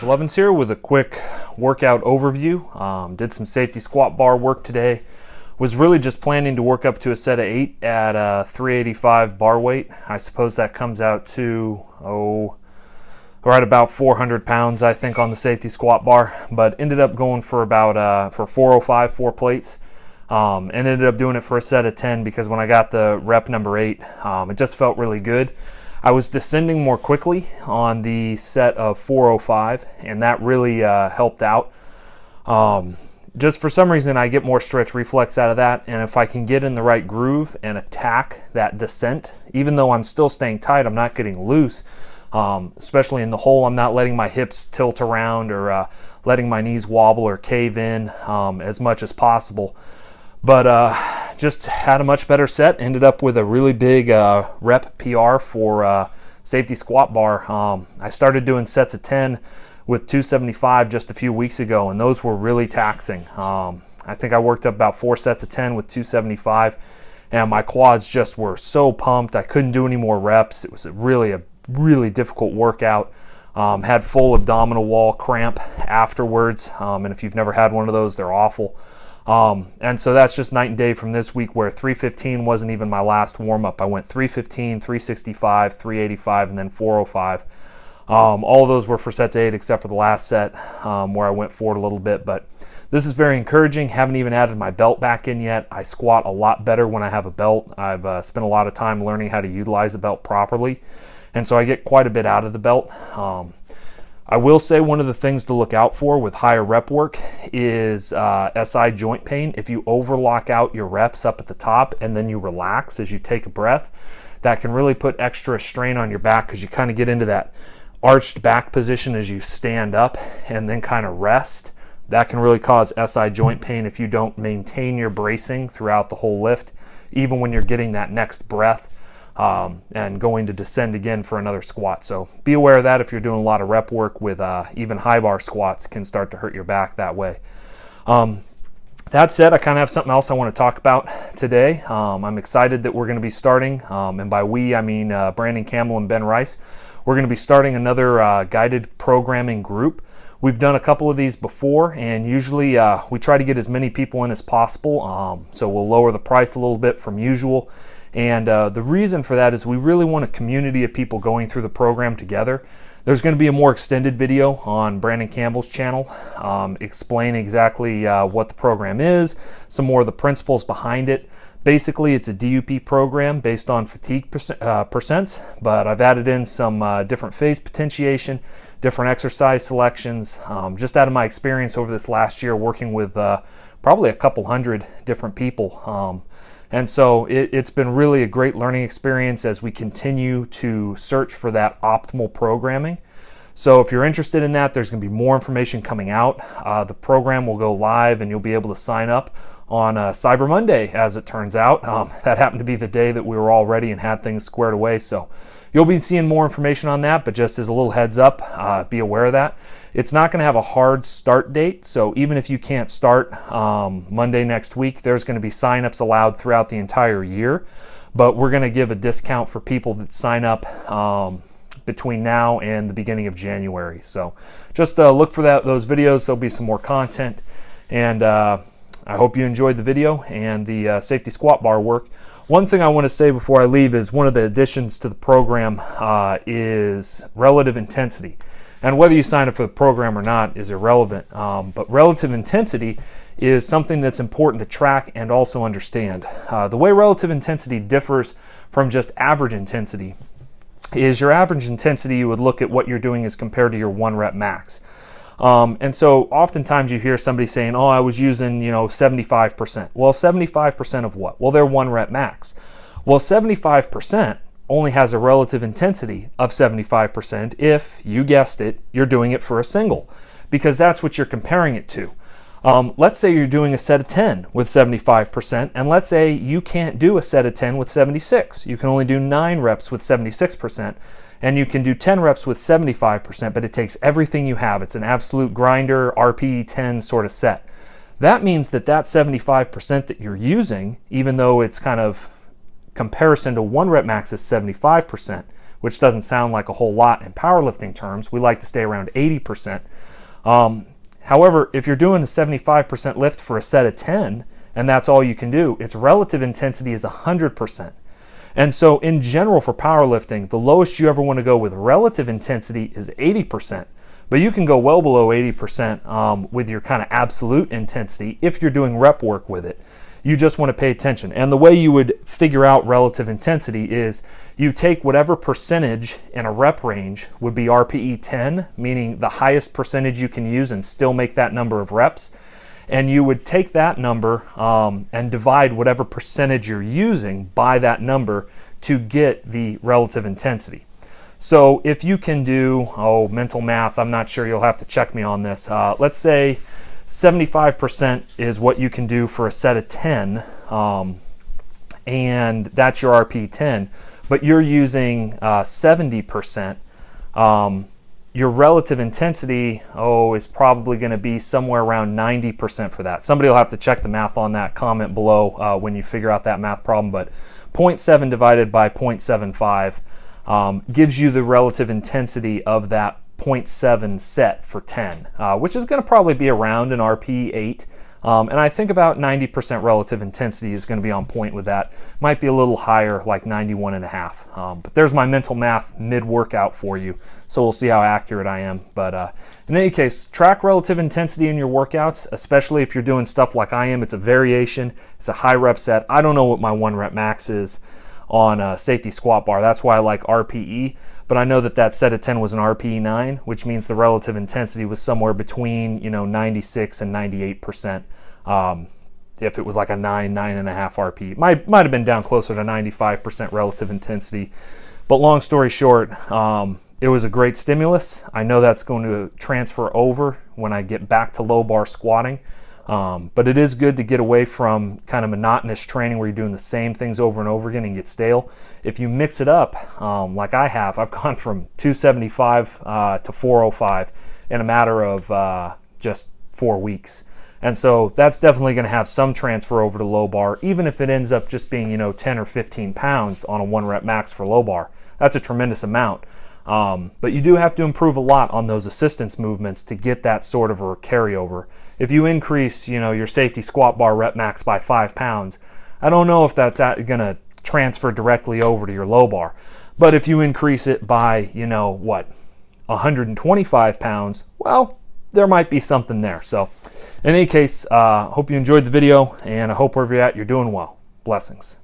Lovin's here with a quick workout overview. Did some safety squat bar work today. Was really just planning to work up to a set of 8 at 385 bar weight. I suppose that comes out to, right about 400 pounds, I think, on the safety squat bar. But ended up going for about, for 405, 4 plates. And ended up doing it for a set of 10 because when I got the rep number 8, it just felt really good. I was descending more quickly on the set of 405, and that really helped out. Just for some reason, I get more stretch reflex out of that, and if I can get in the right groove and attack that descent, even though I'm still staying tight, I'm not getting loose, especially in the hole. I'm not letting my hips tilt around or letting my knees wobble or cave in as much as possible. But just had a much better set. Ended up with a really big rep PR for safety squat bar. I started doing sets of 10 with 275 just a few weeks ago, and those were really taxing. I think I worked up about 4 sets of 10 with 275, and my quads just were so pumped. I couldn't do any more reps. It was a really difficult workout. Had full abdominal wall cramp afterwards, and if you've never had one of those, they're awful. And so that's just night and day from this week, where 315 wasn't even my last warm-up. I went 315, 365, 385, and then 405. All of those were for sets 8 except for the last set where I went forward a little bit. But this is very encouraging. Haven't even added my belt back in yet. I squat a lot better when I have a belt. I've spent a lot of time learning how to utilize a belt properly, and so I get quite a bit out of the belt. I will say one of the things to look out for with higher rep work is SI joint pain. If you overlock out your reps up at the top and then you relax as you take a breath, that can really put extra strain on your back because you kind of get into that arched back position as you stand up and then kind of rest. That can really cause SI joint pain if you don't maintain your bracing throughout the whole lift, even when you're getting that next breath. And going to descend again for another squat. So be aware of that if you're doing a lot of rep work with even high bar squats can start to hurt your back that way. That said, I kind of have something else I want to talk about today. I'm excited that we're going to be starting, and by we I mean Brandon Campbell and Ben Rice. We're going to be starting another guided programming group. We've done a couple of these before, and usually we try to get as many people in as possible, so we'll lower the price a little bit from usual. And the reason for that is we really want a community of people going through the program together. There's going to be a more extended video on Brandon Campbell's channel, explain exactly what the program is, some more of the principles behind it. Basically, it's a DUP program based on fatigue percents, but I've added in some different phase potentiation, different exercise selections, just out of my experience over this last year working with probably a couple hundred different people. And so it's been really a great learning experience as we continue to search for that optimal programming. So if you're interested in that, there's going to be more information coming out. The program will go live and you'll be able to sign up on Cyber Monday, as it turns out. That happened to be the day that we were all ready and had things squared away. So you'll be seeing more information on that, but just as a little heads up, be aware of that. It's not going to have a hard start date, so even if you can't start Monday next week, there's going to be signups allowed throughout the entire year, but we're going to give a discount for people that sign up between now and the beginning of January. So just look for those videos. There'll be some more content, and I hope you enjoyed the video and the safety squat bar work. One thing I want to say before I leave is one of the additions to the program is relative intensity. And whether you sign up for the program or not is irrelevant. But relative intensity is something that's important to track and also understand. The way relative intensity differs from just average intensity is your average intensity, you would look at what you're doing as compared to your 1 rep max. And so oftentimes you hear somebody saying, I was using 75%. Well, 75% of what? Well, their 1 rep max. Well, 75% only has a relative intensity of 75% if, you guessed it, you're doing it for a single, because that's what you're comparing it to. Let's say you're doing a set of 10 with 75%, and let's say you can't do a set of 10 with 76. You can only do 9 reps with 76%, and you can do 10 reps with 75%, but it takes everything you have. It's an absolute grinder, RPE 10 sort of set. That means that 75% that you're using, even though it's kind of comparison to 1 rep max is 75%, which doesn't sound like a whole lot in powerlifting terms. We like to stay around 80%. However, if you're doing a 75% lift for a set of 10, and that's all you can do, its relative intensity is 100%. And so in general for powerlifting, the lowest you ever want to go with relative intensity is 80%. But you can go well below 80% with your kind of absolute intensity if you're doing rep work with it. You just want to pay attention. And the way you would figure out relative intensity is you take whatever percentage in a rep range would be RPE 10, meaning the highest percentage you can use and still make that number of reps. And you would take that number and divide whatever percentage you're using by that number to get the relative intensity. So if you can do, mental math, I'm not sure, you'll have to check me on this. Let's say 75% is what you can do for a set of 10, and that's your RP 10, but you're using 70%. Your relative intensity, is probably going to be somewhere around 90% for that. Somebody will have to check the math on that, comment below when you figure out that math problem, but 0.7 divided by 0.75 gives you the relative intensity of that 0.7 set for 10, which is going to probably be around an RP 8. And I think about 90% relative intensity is going to be on point with that. Might be a little higher, like 91.5. But there's my mental math mid-workout for you. So we'll see how accurate I am. But in any case, track relative intensity in your workouts, especially if you're doing stuff like I am. It's a variation. It's a high rep set. I don't know what my 1 rep max is on a safety squat bar. That's why I like RPE. But I know that that set of 10 was an RPE 9, which means the relative intensity was somewhere between 96 and 98%. If it was like a 9.5 RPE, might have been down closer to 95% relative intensity. But long story short, it was a great stimulus. I know that's going to transfer over when I get back to low bar squatting. But it is good to get away from kind of monotonous training where you're doing the same things over and over again and get stale. If you mix it up, like I have, I've gone from 275 to 405 in a matter of just 4 weeks. And so that's definitely going to have some transfer over to low bar, even if it ends up just being 10 or 15 pounds on a 1 rep max for low bar. That's a tremendous amount. But you do have to improve a lot on those assistance movements to get that sort of a carryover. If you increase, your safety squat bar rep max by 5 pounds, I don't know if that's going to transfer directly over to your low bar. But if you increase it by, 125 pounds, well, there might be something there. So in any case, hope you enjoyed the video, and I hope wherever you're at, you're doing well. Blessings.